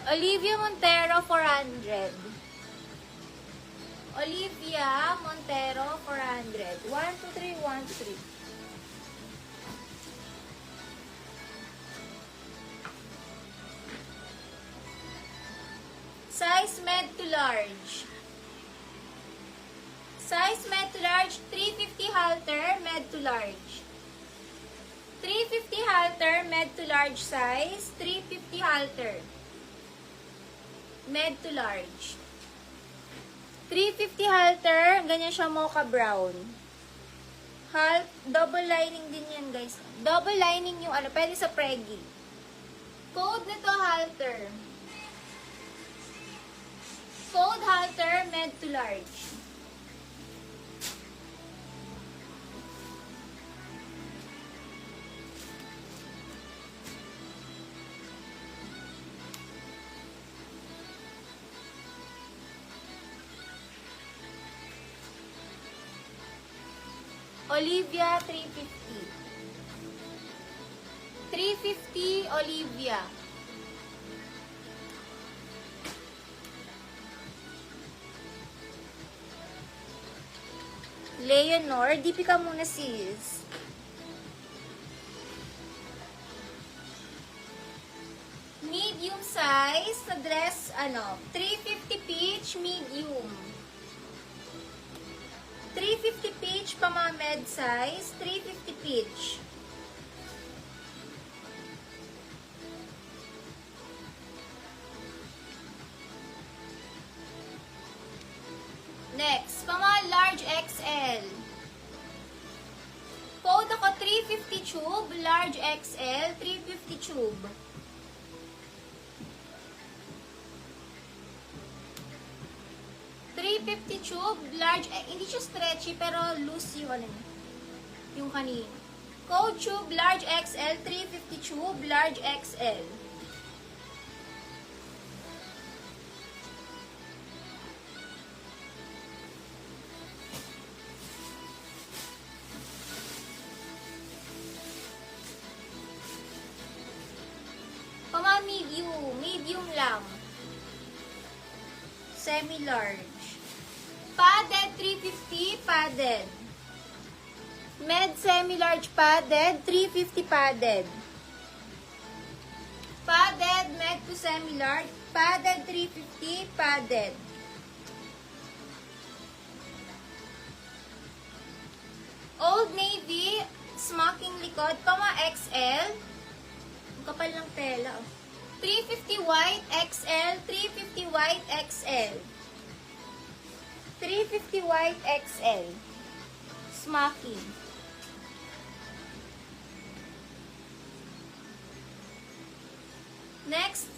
Olivia Montero, 400. Olivia Montero, 400. 1, 2, 3, 1, 2, 3. Size med to large. Size med to large, 350 halter, med to large. 350 halter, med to large size, 350 halter. Med to large. 350 halter, ganyan siya mocha brown. Double lining din yan, guys. Double lining yung ano, pwede sa preggy. Code nito halter. Code halter, med to large. Olivia, 350. 350, Olivia. Leonor, DP ka muna sis. Medium size na dress, 350 peach, medium. 350 peach, pa mga med size, 350 peach. Next, pa mga large XL. Code ako 350 tube, large XL, 350 tube. Tube, large, hindi siya stretchy, pero loose yung kanina. Code tube, large XL, 350 tube, large XL. Pama medium lang. Semi-large. Padded, 350, padded. Med semi-large padded, 350 padded. Padded, med to semi-large, padded, 350, padded. Old Navy, smocking likod, pama XL. Ang kapal ng tela. 350 white XL, 350 white XL. 350 white XL. Smocking. Next,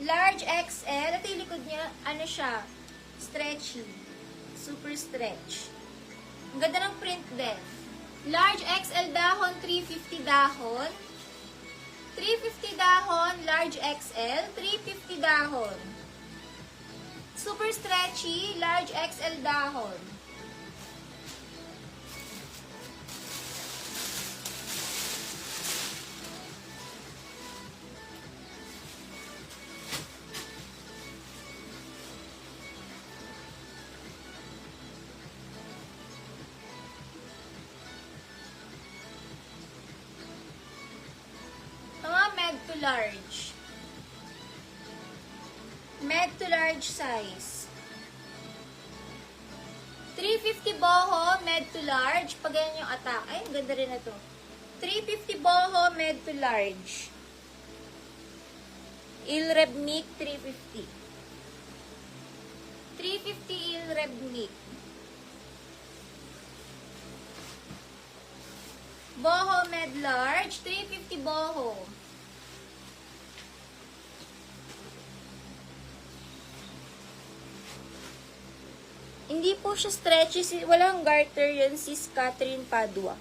large XL. Ito yung likod niya, siya, stretchy. Super stretch. Ang ganda ng print din. Large XL dahon, 350 dahon. 350 dahon, large XL, 350 dahon. Super stretchy, large XL dahon. Mga med to large. Med to large size. 350 boho, med to large. Pag ganyan yung attack. Ay, ang ganda rin na to. 350 boho, med to large. Ilrebnik, 350. 350 Ilrebnik. Boho, med large. 350 boho. Hindi po siya stretchy. Walang garter yan, sis Catherine Padua.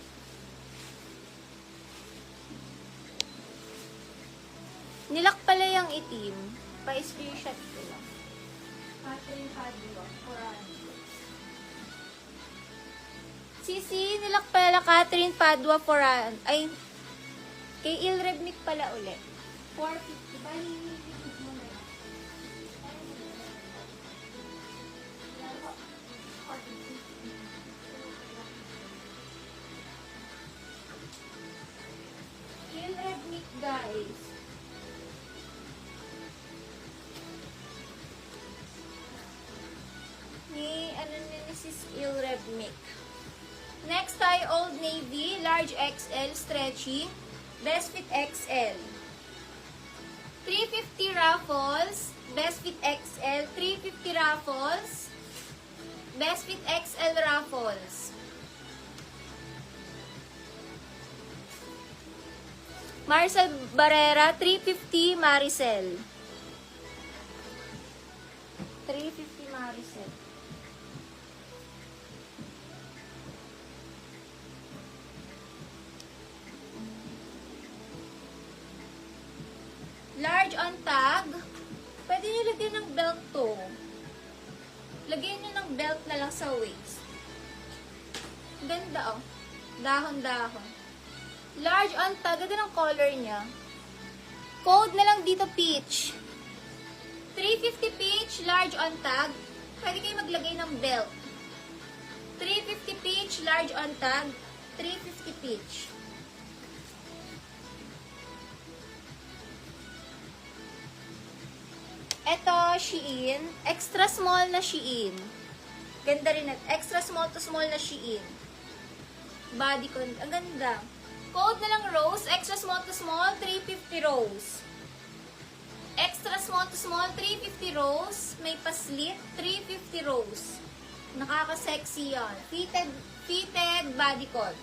Nilak pala yung itim. Pa-screenshot ko lang. Catherine Padua. Sisi, nilak pala Catherine Padua for ay, kay Ilrebnik pala ulit. 450. Bali, guys. Ni Sis Il Revmic. Next tayo, Old Navy, large XL, stretchy, best fit XL. 350 raffles, best fit XL, 350 raffles, best fit XL raffles. Marcel Barrera, 350 Maricel. 350 Maricel. Large on tag. Pwede nyo lagyan ng belt to. Lagyan nyo ng belt na lang sa waist. Ganda oh. Dahon-dahon. Large on tag. Ganda ng color niya. Code na lang dito peach. 350 peach, large on tag. Pwede kayo maglagay ng belt. 350 peach, large on tag. 350 peach. Ito, Shein. Extra small na Shein. Ganda rin. Extra small to small na Shein. Bodycon. Ang ganda. Code na lang rose. Extra small to small, 350 rose. Extra small to small, 350 rose. May paslit, 350 rose. Nakaka-sexy yan. Fitted bodycon.